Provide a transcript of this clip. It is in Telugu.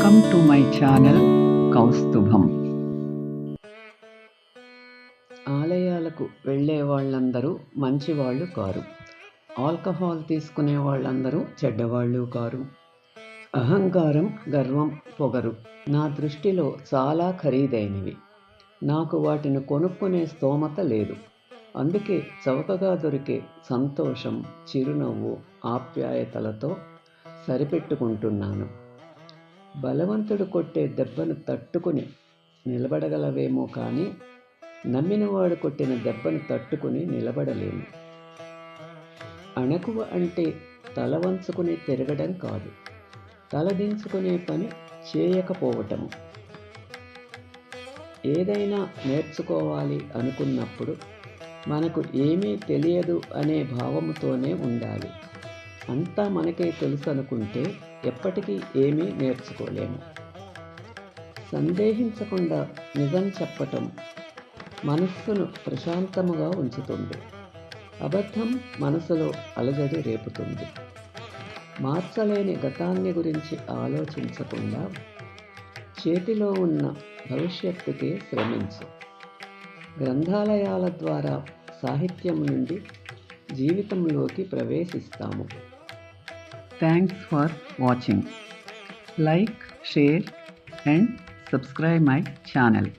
Welcome to my channel Kaustubham. ఆలయాలకు వెళ్ళే వాళ్ళందరూ మంచివాళ్ళు కారు. ఆల్కహాల్ తీసుకునే వాళ్ళందరూ చెడ్డవాళ్ళు కారు. అహంకారం, గర్వం, పొగరు నా దృష్టిలో చాలా ఖరీదైనవి. నాకు వాటిని కొనుక్కునే స్తోమత లేదు. అందుకే చౌకగా దొరికే సంతోషం, చిరునవ్వు, ఆప్యాయతలతో సరిపెట్టుకుంటున్నాను. బలవంతుడు కొట్టే దెబ్బను తట్టుకుని నిలబడగలవేమో కానీ నమ్మినవాడు కొట్టిన దెబ్బను తట్టుకుని నిలబడలేము. అణకువ అంటే తల వంచుకుని తిరగడం కాదు, తలదించుకునే పని చేయకపోవటము. ఏదైనా నేర్చుకోవాలి అనుకున్నప్పుడు మనకు ఏమీ తెలియదు అనే భావముతోనే ఉండాలి. అంతా మనకే తెలుసు అనుకుంటే ఎప్పటికీ ఏమీ నేర్చుకోలేము. సందేహించకుండా నిజం చెప్పటం మనస్సును ప్రశాంతముగా ఉంచుతుంది. అబద్ధం మనసులో అలజడి రేపుతుంది. మార్చలేని గతాన్ని గురించి ఆలోచించకుండా చేతిలో ఉన్న భవిష్యత్తుకే శ్రమించు. గ్రంథాలయాల ద్వారా సాహిత్యం నుండి జీవితంలోకి ప్రవేశిస్తాము. Thanks for watching. Like, share and subscribe my channel.